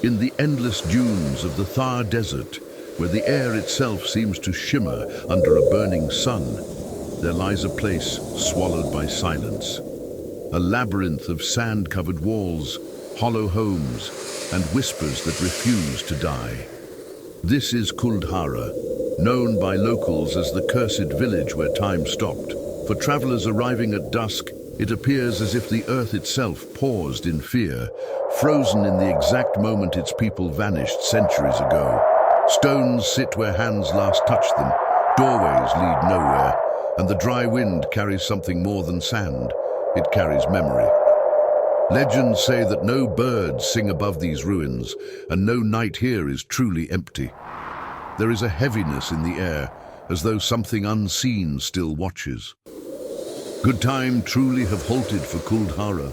In the endless dunes of the Thar Desert, where the air itself seems to shimmer under a burning sun, there lies a place swallowed by silence. A labyrinth of sand-covered walls, hollow homes, and whispers that refuse to die. This is Kuldhara, known by locals as the cursed village where time stopped. For travelers arriving at dusk, it appears as if the earth itself paused in fear, frozen in the exact moment its people vanished centuries ago. Stones sit where hands last touched them, doorways lead nowhere, and the dry wind carries something more than sand. It carries memory. Legends say that no birds sing above these ruins, and no night here is truly empty. There is a heaviness in the air, as though something unseen still watches. Could time truly have halted for Kuldhara?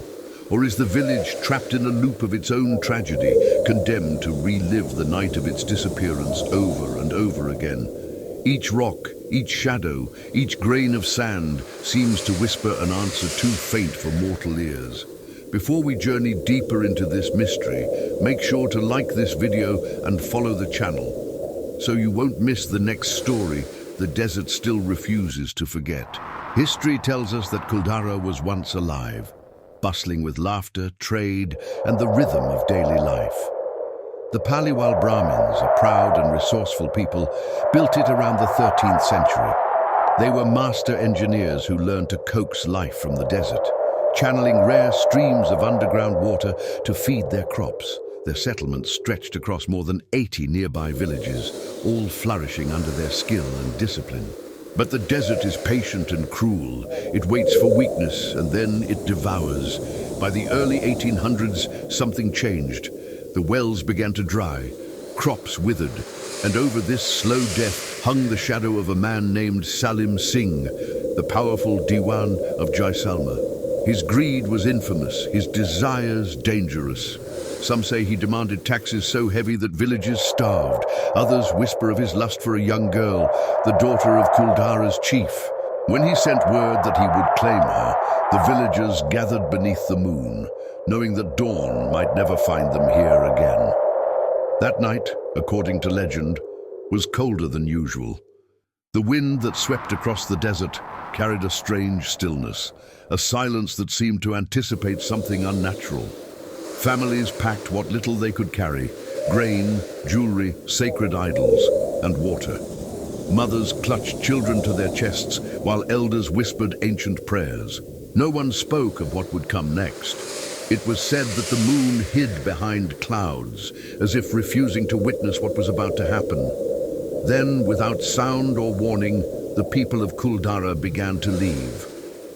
Or is the village trapped in a loop of its own tragedy, condemned to relive the night of its disappearance over and over again? Each rock, each shadow, each grain of sand seems to whisper an answer too faint for mortal ears. Before we journey deeper into this mystery, make sure to like this video and follow the channel, so you won't miss the next story the desert still refuses to forget. History tells us that Kuldhara was once alive, bustling with laughter, trade, and the rhythm of daily life. The Paliwal Brahmins, a proud and resourceful people, built it around the 13th century. They were master engineers who learned to coax life from the desert, channeling rare streams of underground water to feed their crops. Their settlements stretched across more than 80 nearby villages, all flourishing under their skill and discipline. But the desert is patient and cruel. It waits for weakness and then it devours. By the early 1800s, something changed. The wells began to dry, crops withered, and over this slow death hung the shadow of a man named Salim Singh, the powerful Diwan of Jaisalmer. His greed was infamous, his desires dangerous. Some say he demanded taxes so heavy that villages starved. Others whisper of his lust for a young girl, the daughter of Kuldhara's chief. When he sent word that he would claim her, the villagers gathered beneath the moon, knowing that dawn might never find them here again. That night, according to legend, was colder than usual. The wind that swept across the desert carried a strange stillness, a silence that seemed to anticipate something unnatural. Families packed what little they could carry: grain, jewelry, sacred idols, and water. Mothers clutched children to their chests, while elders whispered ancient prayers. No one spoke of what would come next. It was said that the moon hid behind clouds, as if refusing to witness what was about to happen. Then, without sound or warning, the people of Kuldhara began to leave.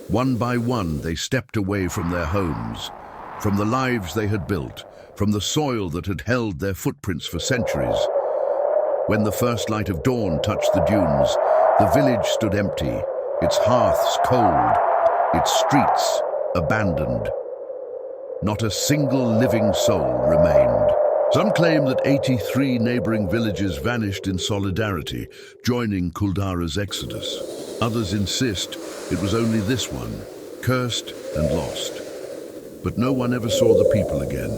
One by one, they stepped away from their homes, from the lives they had built, from the soil that had held their footprints for centuries. When the first light of dawn touched the dunes, the village stood empty, its hearths cold, its streets abandoned. Not a single living soul remained. Some claim that 83 neighboring villages vanished in solidarity, joining Kuldhara's exodus. Others insist it was only this one, cursed and lost. But no one ever saw the people again.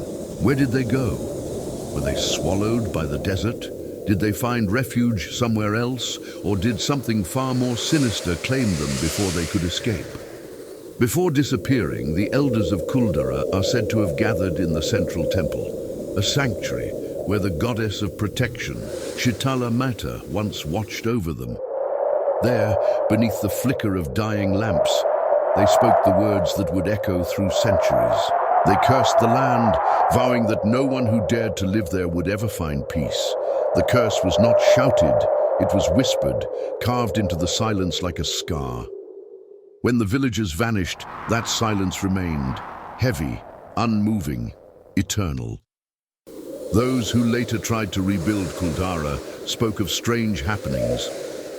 Where did they go? Were they swallowed by the desert? Did they find refuge somewhere else? Or did something far more sinister claim them before they could escape? Before disappearing, the elders of Kuldhara are said to have gathered in the central temple, a sanctuary where the goddess of protection, Shitala Mata, once watched over them. There, beneath the flicker of dying lamps, they spoke the words that would echo through centuries. They cursed the land, vowing that no one who dared to live there would ever find peace. The curse was not shouted, it was whispered, carved into the silence like a scar. When the villagers vanished, that silence remained, heavy, unmoving, eternal. Those who later tried to rebuild Kuldhara spoke of strange happenings.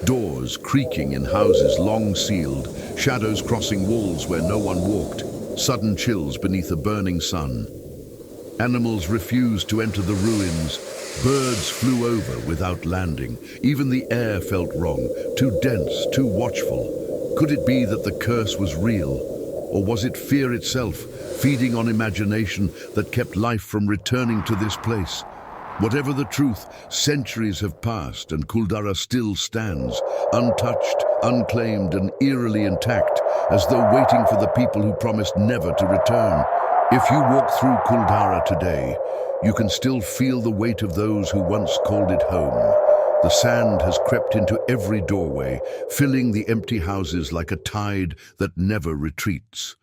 Doors creaking in houses long sealed, shadows crossing walls where no one walked, sudden chills beneath a burning sun. Animals refused to enter the ruins. Birds flew over without landing. Even the air felt wrong, too dense, too watchful. Could it be that the curse was real? Or was it fear itself, feeding on imagination, that kept life from returning to this place? Whatever the truth, centuries have passed and Kuldhara still stands, untouched, unclaimed and eerily intact, as though waiting for the people who promised never to return. If you walk through Kuldhara today, you can still feel the weight of those who once called it home. The sand has crept into every doorway, filling the empty houses like a tide that never retreats.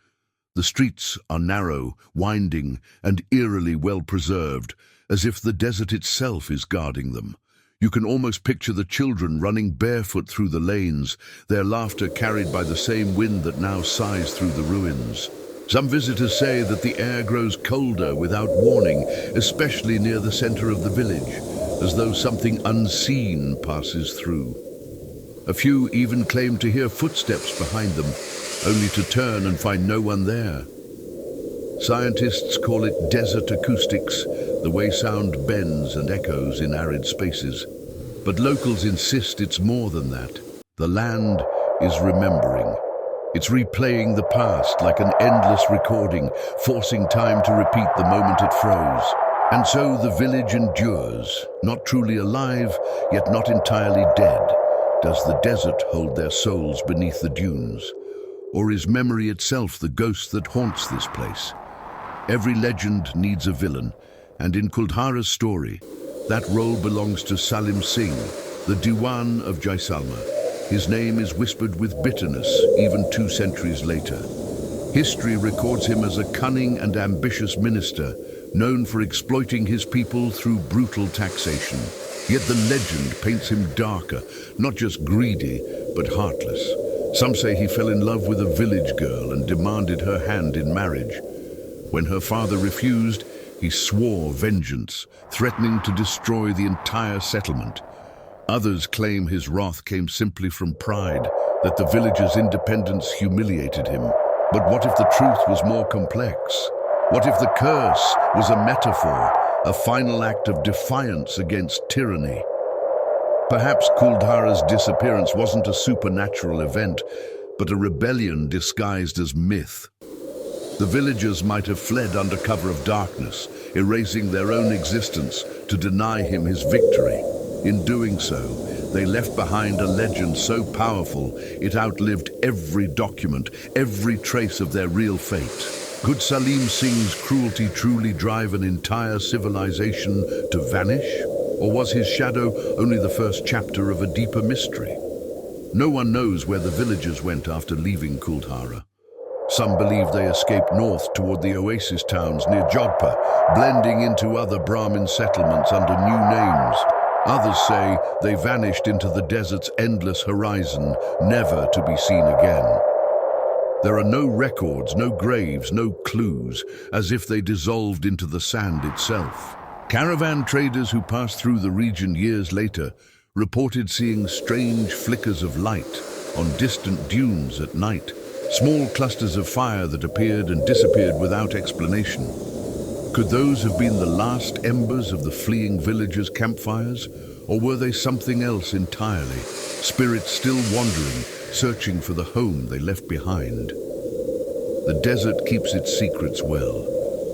The streets are narrow, winding, and eerily well-preserved, as if the desert itself is guarding them. You can almost picture the children running barefoot through the lanes, their laughter carried by the same wind that now sighs through the ruins. Some visitors say that the air grows colder without warning, especially near the center of the village, as though something unseen passes through. A few even claim to hear footsteps behind them, only to turn and find no one there. Scientists call it desert acoustics, the way sound bends and echoes in arid spaces. But locals insist it's more than that. The land is remembering. It's replaying the past like an endless recording, forcing time to repeat the moment it froze. And so the village endures, not truly alive, yet not entirely dead. Does the desert hold their souls beneath the dunes? Or is memory itself the ghost that haunts this place? Every legend needs a villain, and in Kuldhara's story, that role belongs to Salim Singh, the Diwan of Jaisalmer. His name is whispered with bitterness even 2 centuries later. History records him as a cunning and ambitious minister, known for exploiting his people through brutal taxation. Yet the legend paints him darker, not just greedy, but heartless. Some say he fell in love with a village girl and demanded her hand in marriage. When her father refused, he swore vengeance, threatening to destroy the entire settlement. Others claim his wrath came simply from pride, that the village's independence humiliated him. But what if the truth was more complex? What if the curse was a metaphor, a final act of defiance against tyranny? Perhaps Kuldhara's disappearance wasn't a supernatural event, but a rebellion disguised as myth. The villagers might have fled under cover of darkness, erasing their own existence to deny him his victory. In doing so, they left behind a legend so powerful it outlived every document, every trace of their real fate. Could Salim Singh's cruelty truly drive an entire civilization to vanish? Or was his shadow only the first chapter of a deeper mystery? No one knows where the villagers went after leaving Kuldhara. Some believe they escaped north toward the oasis towns near Jodhpur, blending into other Brahmin settlements under new names. Others say they vanished into the desert's endless horizon, never to be seen again. There are no records, no graves, no clues, as if they dissolved into the sand itself. Caravan traders who passed through the region years later reported seeing strange flickers of light on distant dunes at night, small clusters of fire that appeared and disappeared without explanation. Could those have been the last embers of the fleeing villagers' campfires, or were they something else entirely, spirits still wandering, searching for the home they left behind? The desert keeps its secrets well.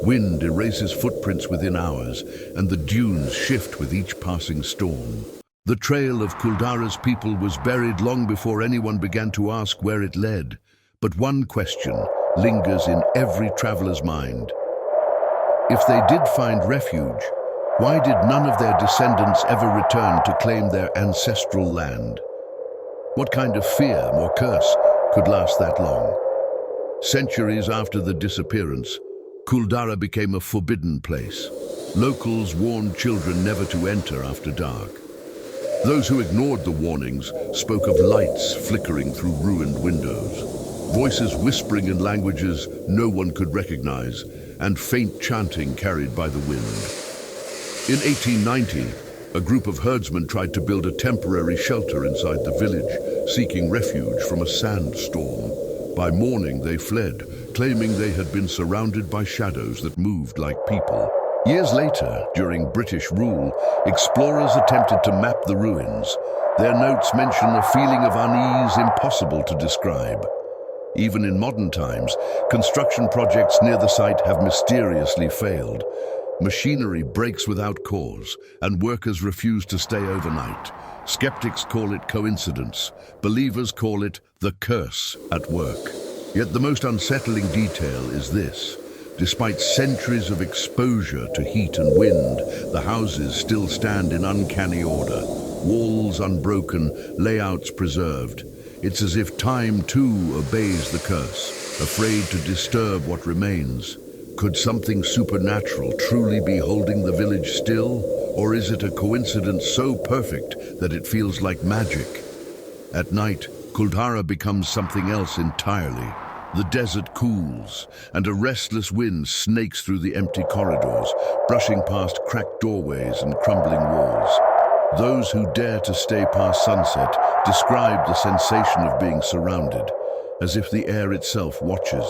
Wind erases footprints within hours, and the dunes shift with each passing storm. The trail of Kuldhara's people was buried long before anyone began to ask where it led. But one question lingers in every traveler's mind. If they did find refuge, why did none of their descendants ever return to claim their ancestral land? What kind of fear or curse could last that long? Centuries after the disappearance, Kuldhara became a forbidden place. Locals warned children never to enter after dark. Those who ignored the warnings spoke of lights flickering through ruined windows, voices whispering in languages no one could recognize, and faint chanting carried by the wind. In 1890, a group of herdsmen tried to build a temporary shelter inside the village, seeking refuge from a sandstorm. By morning, they fled, claiming they had been surrounded by shadows that moved like people. Years later, during British rule, explorers attempted to map the ruins. Their notes mention a feeling of unease impossible to describe. Even in modern times, construction projects near the site have mysteriously failed. Machinery breaks without cause, and workers refuse to stay overnight. Skeptics call it coincidence. Believers call it the curse at work. Yet the most unsettling detail is this. Despite centuries of exposure to heat and wind, the houses still stand in uncanny order. Walls unbroken, layouts preserved. It's as if time too obeys the curse, afraid to disturb what remains. Could something supernatural truly be holding the village still? Or is it a coincidence so perfect that it feels like magic? At night, Kuldhara becomes something else entirely. The desert cools, and a restless wind snakes through the empty corridors, brushing past cracked doorways and crumbling walls. Those who dare to stay past sunset describe the sensation of being surrounded, as if the air itself watches.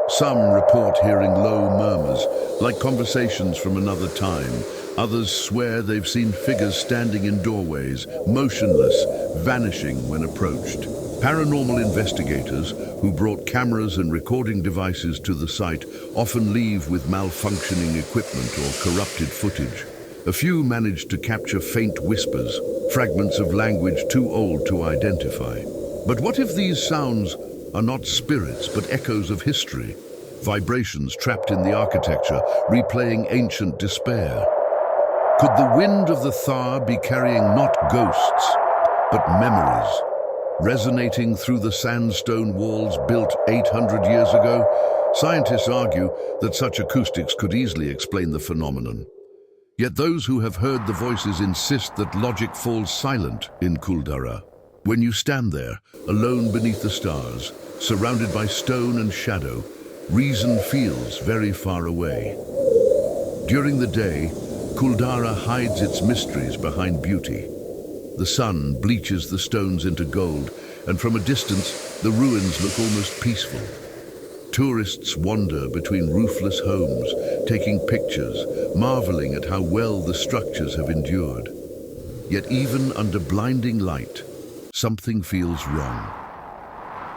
Some report hearing low murmurs, like conversations from another time. Others swear they've seen figures standing in doorways, motionless, vanishing when approached. Paranormal investigators, who brought cameras and recording devices to the site, often leave with malfunctioning equipment or corrupted footage. A few manage to capture faint whispers, fragments of language too old to identify. But what if these sounds are not spirits but echoes of history? Vibrations trapped in the architecture, replaying ancient despair. Could the wind of the Thar be carrying not ghosts, but memories, resonating through the sandstone walls built 800 years ago? Scientists argue that such acoustics could easily explain the phenomenon. Yet those who have heard the voices insist that logic falls silent in Kuldhara. When you stand there, alone beneath the stars, surrounded by stone and shadow, reason feels very far away. During the day, Kuldhara hides its mysteries behind beauty. The sun bleaches the stones into gold, and from a distance, the ruins look almost peaceful. Tourists wander between roofless homes, taking pictures, marveling at how well the structures have endured. Yet even under blinding light, something feels wrong.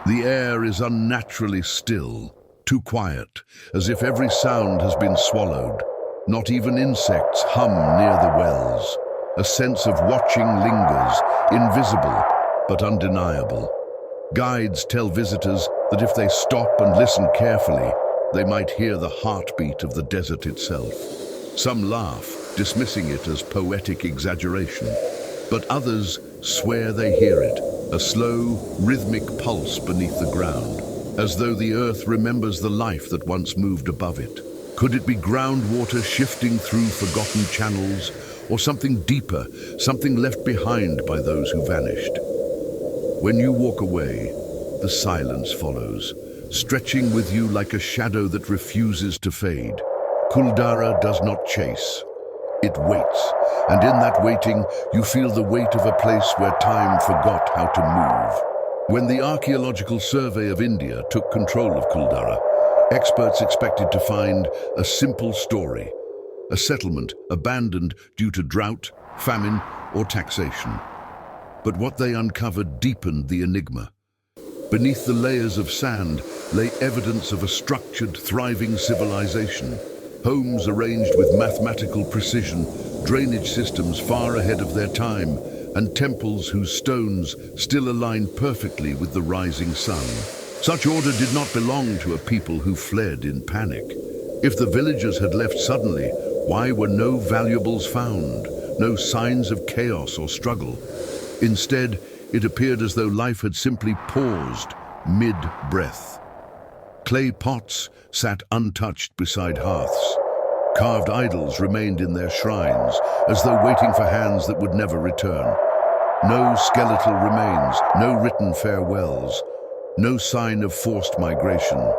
The air is unnaturally still, too quiet, as if every sound has been swallowed. Not even insects hum near the wells. A sense of watching lingers, invisible but undeniable. Guides tell visitors that if they stop and listen carefully, they might hear the heartbeat of the desert itself. Some laugh, dismissing it as poetic exaggeration, but others swear they hear it, a slow, rhythmic pulse beneath the ground, as though the earth remembers the life that once moved above it. Could it be groundwater shifting through forgotten channels, or something deeper, something left behind by those who vanished? When you walk away, the silence follows, stretching with you like a shadow that refuses to fade. Kuldhara does not chase. It waits, and in that waiting, you feel the weight of a place where time forgot how to move. When the Archaeological Survey of India took control of Kuldhara, experts expected to find a simple story, a settlement abandoned due to drought, famine, or taxation. But what they uncovered deepened the enigma. Beneath the layers of sand lay evidence of a structured, thriving civilization. Homes arranged with mathematical precision, drainage systems far ahead of their time, and temples whose stones still align perfectly with the rising sun. Such order did not belong to a people who fled in panic. If the villagers had left suddenly, why were no valuables found, no signs of chaos or struggle? Instead, it appeared as though life had simply paused mid-breath. Clay pots sat untouched beside hearths. Carved idols remained in their shrines, as though waiting for hands that would never return. No skeletal remains, no written farewells, no sign of forced migration,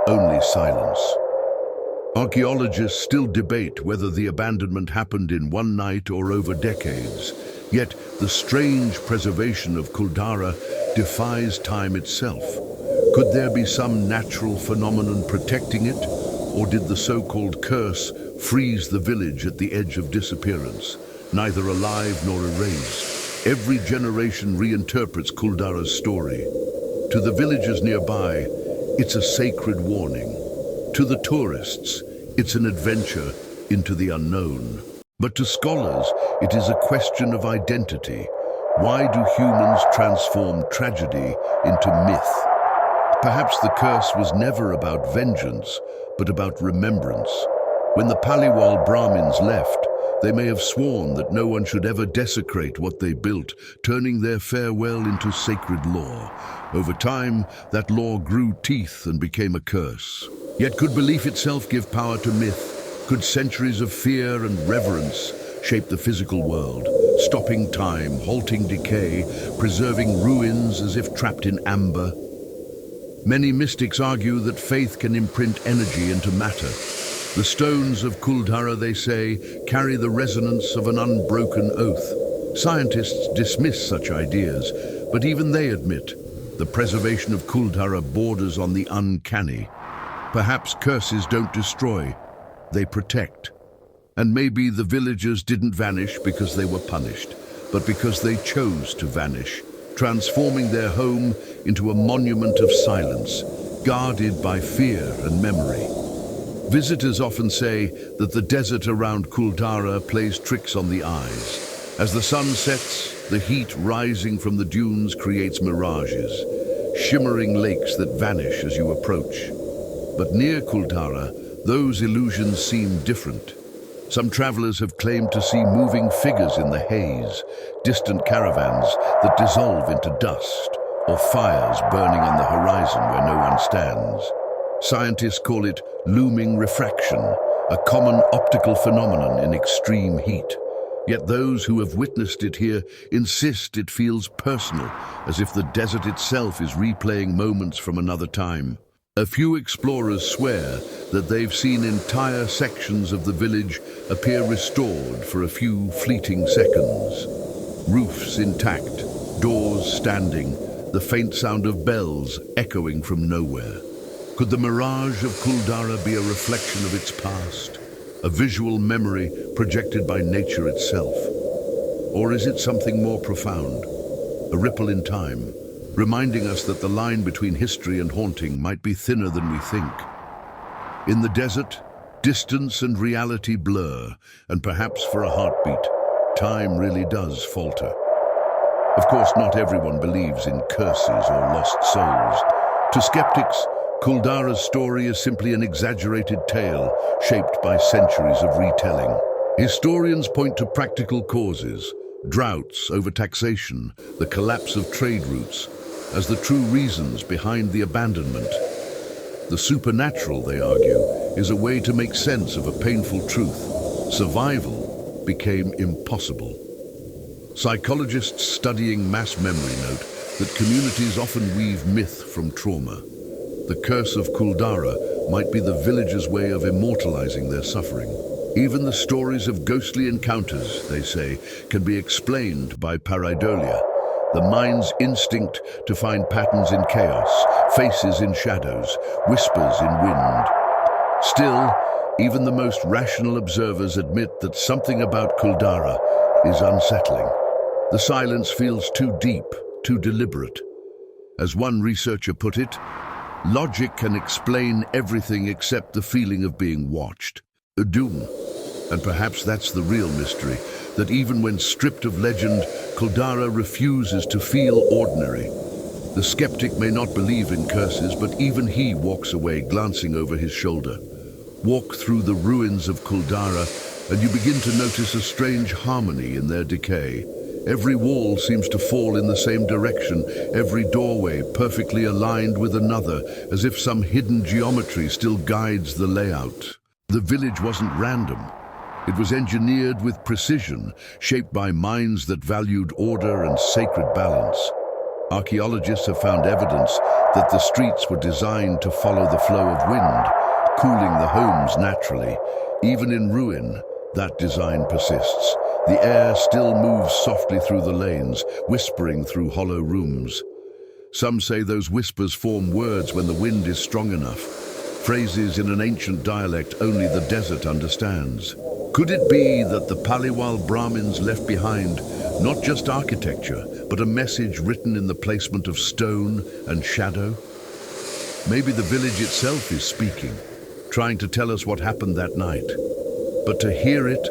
only silence. Archaeologists still debate whether the abandonment happened in one night or over decades. Yet the strange preservation of Kuldhara defies time itself. Could there be some natural phenomenon protecting it, or did the so-called curse freeze the village at the edge of disappearance, neither alive nor erased? Every generation reinterprets Kuldhara's story. To the villagers nearby, it's a sacred warning. To the tourists, it's an adventure into the unknown. But to scholars, it is a question of identity. Why do humans transform tragedy into myth? Perhaps the curse was never about vengeance, but about remembrance. When the Paliwal Brahmins left, they may have sworn that no one should ever desecrate what they built, turning their farewell into sacred law. Over time, that law grew teeth and became a curse. Yet could belief itself give power to myth? Could centuries of fear and reverence shape the physical world, stopping time, halting decay, preserving ruins as if trapped in amber? Many mystics argue that faith can imprint energy into matter. The stones of Kuldhara, they say, carry the resonance of an unbroken oath. Scientists dismiss such ideas, but even they admit the preservation of Kuldhara borders on the uncanny. Perhaps curses don't destroy, they protect. And maybe the villagers didn't vanish because they were punished, but because they chose to vanish, transforming their home into a monument of silence, guarded by fear and memory. Visitors often say that the desert around Kuldhara plays tricks on the eyes. As the sun sets, the heat rising from the dunes creates mirages, shimmering lakes that vanish as you approach. But near Kuldhara, those illusions seem different. Some travelers have claimed to see moving figures in the haze, distant caravans that dissolve into dust, or fires burning on the horizon where no one stands. Scientists call it looming refraction, a common optical phenomenon in extreme heat. Yet those who have witnessed it here insist it feels personal, as if the desert itself is replaying moments from another time. A few explorers swear that they've seen entire sections of the village appear restored for a few fleeting seconds. Roofs intact, doors standing, the faint sound of bells echoing from nowhere. Could the mirage of Kuldhara be a reflection of its past, a visual memory projected by nature itself? Or is it something more profound, a ripple in time, reminding us that the line between history and haunting might be thinner than we think? In the desert, distance and reality blur, and perhaps for a heartbeat, time really does falter. Of course, not everyone believes in curses or lost souls. To skeptics, Kuldhara's story is simply an exaggerated tale shaped by centuries of retelling. Historians point to practical causes, droughts, overtaxation, the collapse of trade routes, as the true reasons behind the abandonment. The supernatural, they argue, is a way to make sense of a painful truth. Survival became impossible. Psychologists studying mass memory note that communities often weave myth from trauma. The curse of Kuldhara might be the villagers' way of immortalizing their suffering. Even the stories of ghostly encounters, they say, can be explained by pareidolia, the mind's instinct to find patterns in chaos, faces in shadows, whispers in wind. Still, even the most rational observers admit that something about Kuldhara is unsettling. The silence feels too deep, too deliberate. As one researcher put it, logic can explain everything except the feeling of being watched. A doom. And perhaps that's the real mystery, that even when stripped of legend, Kuldhara refuses to feel ordinary. The skeptic may not believe in curses, but even he walks away, glancing over his shoulder. Walk through the ruins of Kuldhara, and you begin to notice a strange harmony in their decay. Every wall seems to fall in the same direction, every doorway perfectly aligned with another, as if some hidden geometry still guides the layout. The village wasn't random. It was engineered with precision, shaped by minds that valued order and sacred balance. Archaeologists have found evidence that the streets were designed to follow the flow of wind, cooling the homes naturally. Even in ruin, that design persists. The air still moves softly through the lanes, whispering through hollow rooms. Some say those whispers form words when the wind is strong enough, phrases in an ancient dialect only the desert understands. Could it be that the Paliwal Brahmins left behind not just architecture, but a message written in the placement of stone and shadow? Maybe the village itself is speaking, trying to tell us what happened that night. But to hear it,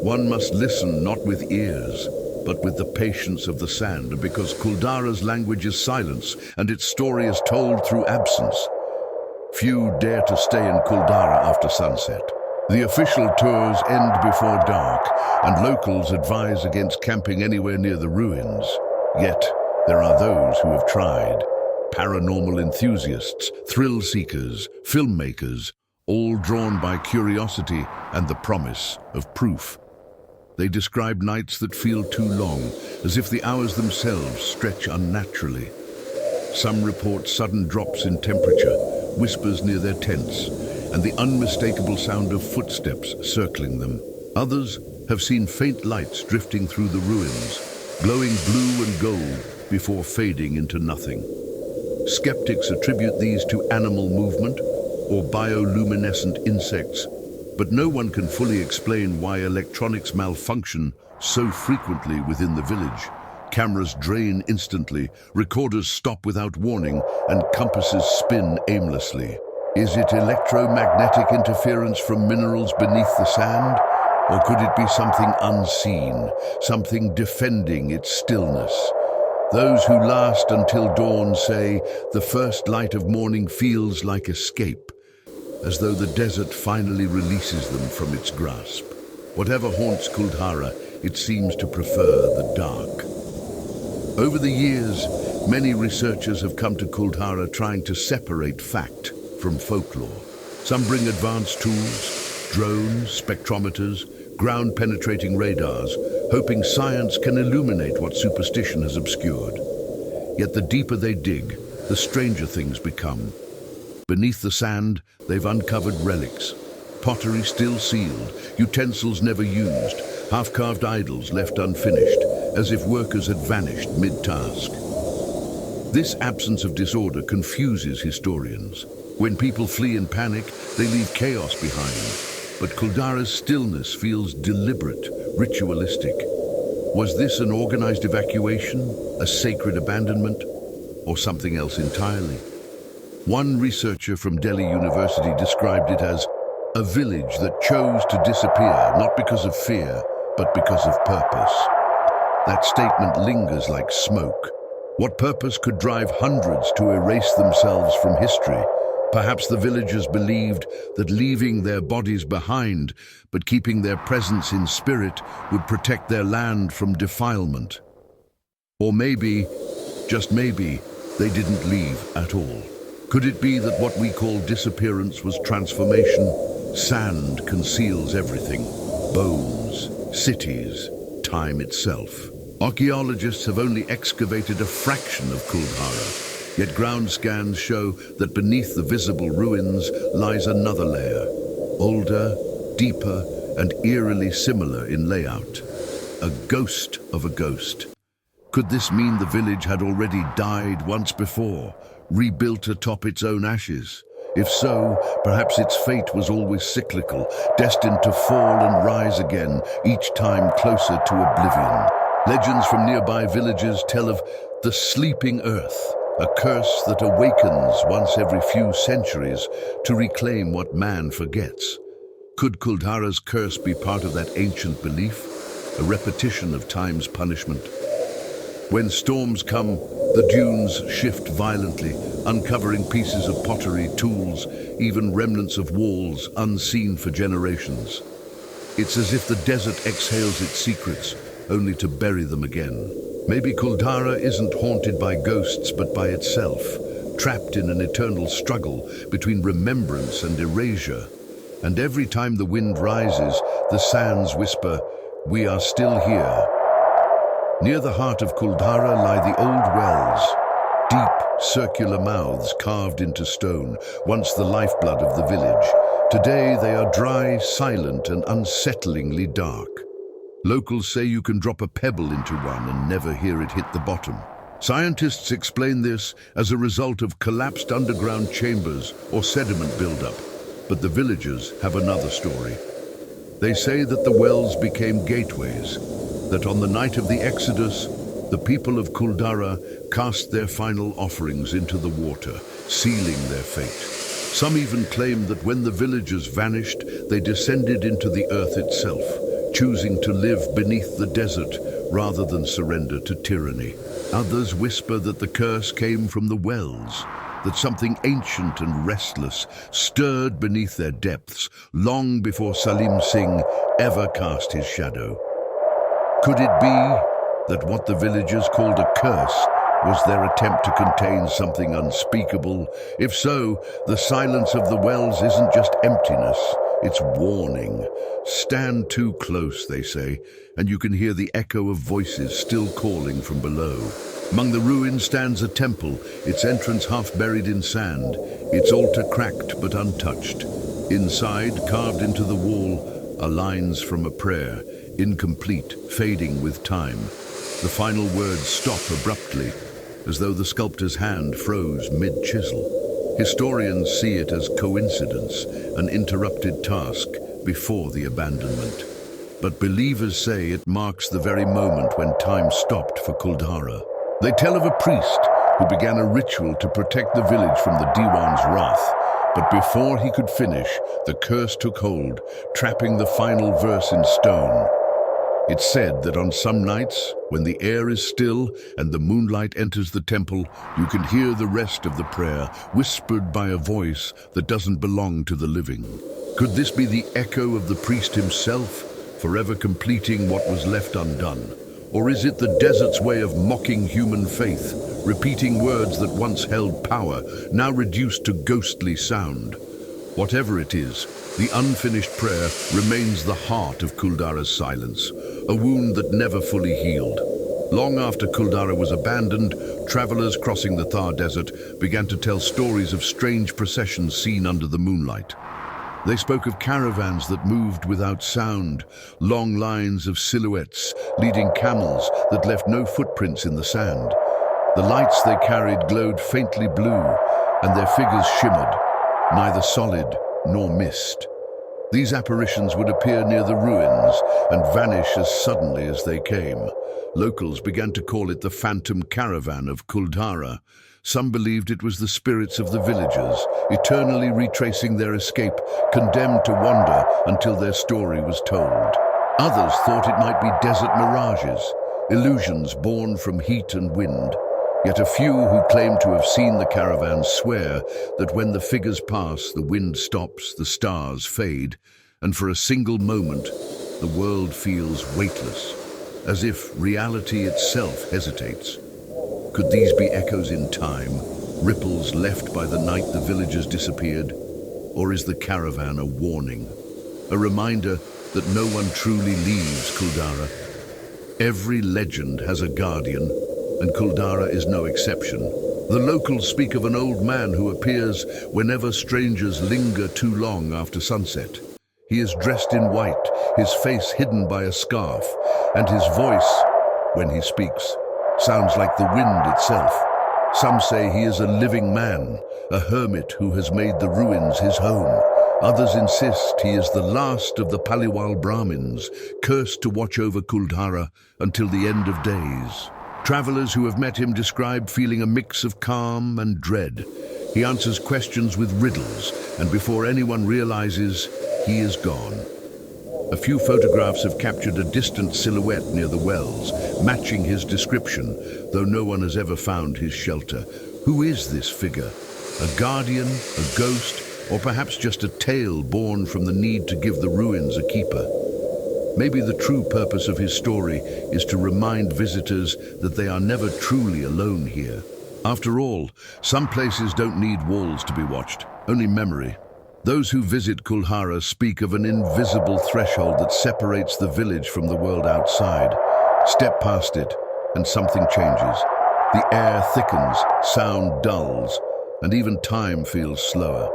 one must listen not with ears, but with the patience of the sand, because Kuldhara's language is silence and its story is told through absence. Few dare to stay in Kuldhara after sunset. The official tours end before dark, and locals advise against camping anywhere near the ruins. Yet, there are those who have tried. Paranormal enthusiasts, thrill seekers, filmmakers, all drawn by curiosity and the promise of proof. They describe nights that feel too long, as if the hours themselves stretch unnaturally. Some report sudden drops in temperature, whispers near their tents, and the unmistakable sound of footsteps circling them. Others have seen faint lights drifting through the ruins, glowing blue and gold before fading into nothing. Skeptics attribute these to animal movement or bioluminescent insects, but no one can fully explain why electronics malfunction so frequently within the village. Cameras drain instantly, recorders stop without warning, and compasses spin aimlessly. Is it electromagnetic interference from minerals beneath the sand? Or could it be something unseen, something defending its stillness? Those who last until dawn say the first light of morning feels like escape, as though the desert finally releases them from its grasp. Whatever haunts Kuldhara, it seems to prefer the dark. Over the years, many researchers have come to Kuldhara trying to separate fact from folklore. Some bring advanced tools, drones, spectrometers, ground-penetrating radars, hoping science can illuminate what superstition has obscured. Yet the deeper they dig, the stranger things become. Beneath the sand, they've uncovered relics. Pottery still sealed, utensils never used, half-carved idols left unfinished, as if workers had vanished mid-task. This absence of disorder confuses historians. When people flee in panic, they leave chaos behind. But Kuldhara's stillness feels deliberate, ritualistic. Was this an organized evacuation, a sacred abandonment, or something else entirely? One researcher from Delhi University described it as a village that chose to disappear, not because of fear, but because of purpose. That statement lingers like smoke. What purpose could drive hundreds to erase themselves from history? Perhaps the villagers believed that leaving their bodies behind, but keeping their presence in spirit, would protect their land from defilement. Or maybe, just maybe, they didn't leave at all. Could it be that what we call disappearance was transformation? Sand conceals everything. Bones, cities, time itself. Archaeologists have only excavated a fraction of Kuldhara. Yet ground scans show that beneath the visible ruins lies another layer, older, deeper, and eerily similar in layout. A ghost of a ghost. Could this mean the village had already died once before, rebuilt atop its own ashes? If so, perhaps its fate was always cyclical, destined to fall and rise again, each time closer to oblivion. Legends from nearby villages tell of the sleeping earth, a curse that awakens once every few centuries to reclaim what man forgets. Could Kuldhara's curse be part of that ancient belief, a repetition of time's punishment? When storms come, the dunes shift violently, uncovering pieces of pottery, tools, even remnants of walls unseen for generations. It's as if the desert exhales its secrets, only to bury them again. Maybe Kuldhara isn't haunted by ghosts, but by itself, trapped in an eternal struggle between remembrance and erasure. And every time the wind rises, the sands whisper, "We are still here." Near the heart of Kuldhara lie the old wells, deep, circular mouths carved into stone, once the lifeblood of the village. Today they are dry, silent, and unsettlingly dark. Locals say you can drop a pebble into one and never hear it hit the bottom. Scientists explain this as a result of collapsed underground chambers or sediment buildup, but the villagers have another story. They say that the wells became gateways, that on the night of the Exodus, the people of Kuldhara cast their final offerings into the water, sealing their fate. Some even claim that when the villagers vanished, they descended into the earth itself, choosing to live beneath the desert rather than surrender to tyranny. Others whisper that the curse came from the wells, that something ancient and restless stirred beneath their depths long before Salim Singh ever cast his shadow. Could it be that what the villagers called a curse was their attempt to contain something unspeakable? If so, the silence of the wells isn't just emptiness, it's warning. Stand too close, they say, and you can hear the echo of voices still calling from below. Among the ruins stands a temple, its entrance half buried in sand, its altar cracked but untouched. Inside, carved into the wall, are lines from a prayer, incomplete, fading with time. The final words stop abruptly, as though the sculptor's hand froze mid-chisel. Historians see it as coincidence, an interrupted task before the abandonment. But believers say it marks the very moment when time stopped for Kuldhara. They tell of a priest who began a ritual to protect the village from the Diwan's wrath. But before he could finish, the curse took hold, trapping the final verse in stone. It's said that on some nights, when the air is still and the moonlight enters the temple, you can hear the rest of the prayer, whispered by a voice that doesn't belong to the living. Could this be the echo of the priest himself, forever completing what was left undone? Or is it the desert's way of mocking human faith, repeating words that once held power, now reduced to ghostly sound? Whatever it is, the unfinished prayer remains the heart of Kuldhara's silence, a wound that never fully healed. Long after Kuldhara was abandoned, travelers crossing the Thar Desert began to tell stories of strange processions seen under the moonlight. They spoke of caravans that moved without sound, long lines of silhouettes leading camels that left no footprints in the sand. The lights they carried glowed faintly blue, and their figures shimmered, neither solid nor mist. These apparitions would appear near the ruins and vanish as suddenly as they came. Locals began to call it the Phantom Caravan of Kuldhara. Some believed it was the spirits of the villagers, eternally retracing their escape, condemned to wander until their story was told. Others thought it might be desert mirages, illusions born from heat and wind. Yet a few who claim to have seen the caravan swear that when the figures pass, the wind stops, the stars fade, and for a single moment, the world feels weightless, as if reality itself hesitates. Could these be echoes in time, ripples left by the night the villagers disappeared? Or is the caravan a warning, a reminder that no one truly leaves Kuldhara? Every legend has a guardian, and Kuldhara is no exception. The locals speak of an old man who appears whenever strangers linger too long after sunset. He is dressed in white, his face hidden by a scarf, and his voice, when he speaks, sounds like the wind itself. Some say he is a living man, a hermit who has made the ruins his home. Others insist he is the last of the Paliwal Brahmins, cursed to watch over Kuldhara until the end of days. Travelers who have met him describe feeling a mix of calm and dread. He answers questions with riddles, and before anyone realizes, he is gone. A few photographs have captured a distant silhouette near the wells, matching his description, though no one has ever found his shelter. Who is this figure? A guardian, a ghost, or perhaps just a tale born from the need to give the ruins a keeper? Maybe the true purpose of his story is to remind visitors that they are never truly alone here. After all, some places don't need walls to be watched, only memory. Those who visit Kuldhara speak of an invisible threshold that separates the village from the world outside. Step past it, and something changes. The air thickens, sound dulls, and even time feels slower.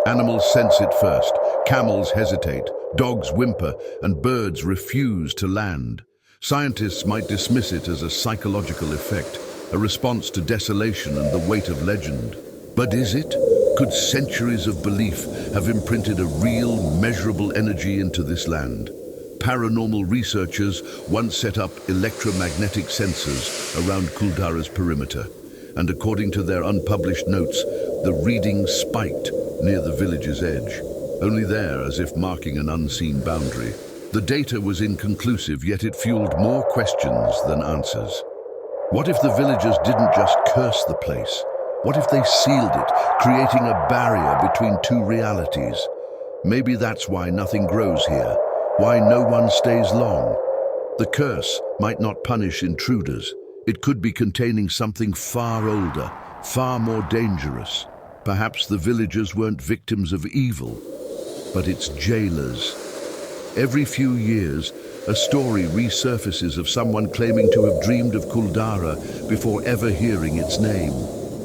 Animals sense it first. Camels hesitate, dogs whimper, and birds refuse to land. Scientists might dismiss it as a psychological effect, a response to desolation and the weight of legend. But is it? Could centuries of belief have imprinted a real, measurable energy into this land? Paranormal researchers once set up electromagnetic sensors around Kuldhara's perimeter, and according to their unpublished notes, the reading spiked near the village's edge, only there as if marking an unseen boundary. The data was inconclusive, yet it fueled more questions than answers. What if the villagers didn't just curse the place? What if they sealed it, creating a barrier between two realities? Maybe that's why nothing grows here, why no one stays long. The curse might not punish intruders. It could be containing something far older, far more dangerous. Perhaps the villagers weren't victims of evil, but its jailers. Every few years, a story resurfaces of someone claiming to have dreamed of Kuldhara before ever hearing its name.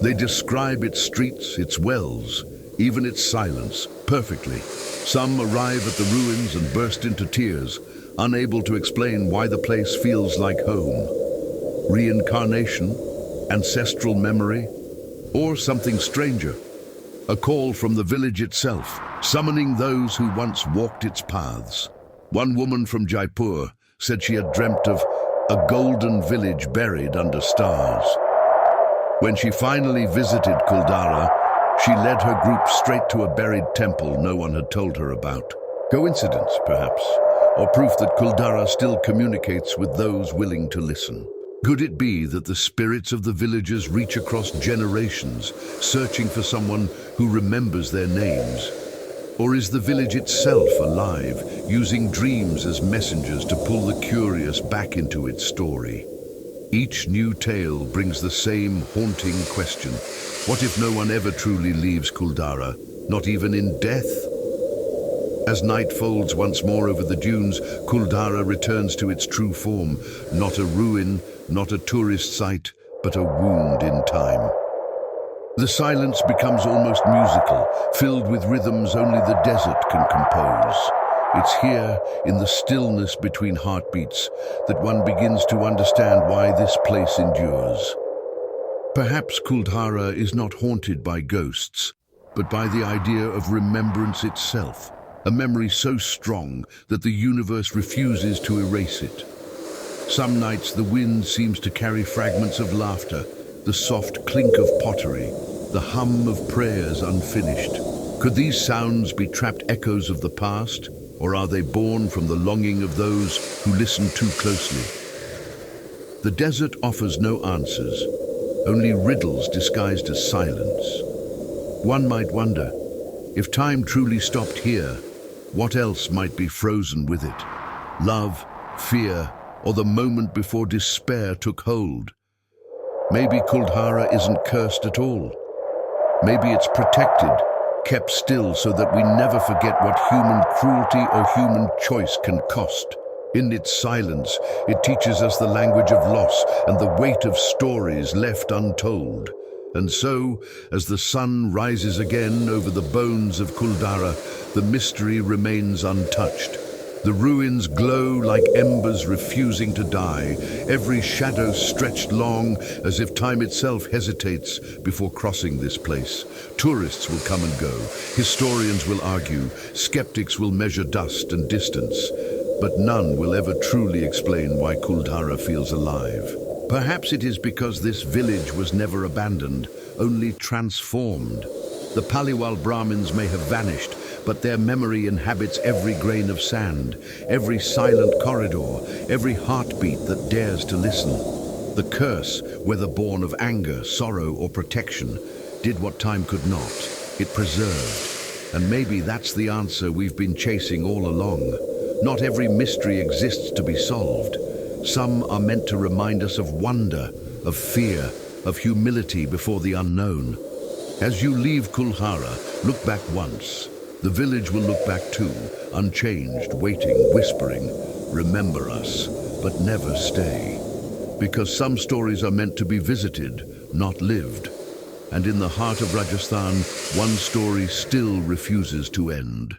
They describe its streets, its wells, even its silence, perfectly. Some arrive at the ruins and burst into tears, unable to explain why the place feels like home. Reincarnation, ancestral memory, or something stranger. A call from the village itself, summoning those who once walked its paths. One woman from Jaipur said she had dreamt of a golden village buried under stars. When she finally visited Kuldhara, she led her group straight to a buried temple no one had told her about. Coincidence, perhaps, or proof that Kuldhara still communicates with those willing to listen. Could it be that the spirits of the villagers reach across generations, searching for someone who remembers their names? Or is the village itself alive, using dreams as messengers to pull the curious back into its story? Each new tale brings the same haunting question. What if no one ever truly leaves Kuldhara, not even in death? As night folds once more over the dunes, Kuldhara returns to its true form, not a ruin, not a tourist site, but a wound in time. The silence becomes almost musical, filled with rhythms only the desert can compose. It's here, in the stillness between heartbeats, that one begins to understand why this place endures. Perhaps Kuldhara is not haunted by ghosts, but by the idea of remembrance itself, a memory so strong that the universe refuses to erase it. Some nights the wind seems to carry fragments of laughter, the soft clink of pottery, the hum of prayers unfinished. Could these sounds be trapped echoes of the past, or are they born from the longing of those who listen too closely? The desert offers no answers, only riddles disguised as silence. One might wonder, if time truly stopped here, what else might be frozen with it? Love, fear, or the moment before despair took hold? Maybe Kuldhara isn't cursed at all. Maybe it's protected, kept still so that we never forget what human cruelty or human choice can cost. In its silence, it teaches us the language of loss and the weight of stories left untold. And so, as the sun rises again over the bones of Kuldhara, the mystery remains untouched. The ruins glow like embers refusing to die, every shadow stretched long as if time itself hesitates before crossing this place. Tourists will come and go, historians will argue, skeptics will measure dust and distance, but none will ever truly explain why Kuldhara feels alive. Perhaps it is because this village was never abandoned, only transformed. The Paliwal Brahmins may have vanished, but their memory inhabits every grain of sand, every silent corridor, every heartbeat that dares to listen. The curse, whether born of anger, sorrow, or protection, did what time could not. It preserved. And maybe that's the answer we've been chasing all along. Not every mystery exists to be solved. Some are meant to remind us of wonder, of fear, of humility before the unknown. As you leave Kuldhara, look back once. The village will look back too, unchanged, waiting, whispering, "Remember us, but never stay." Because some stories are meant to be visited, not lived. And in the heart of Rajasthan, one story still refuses to end.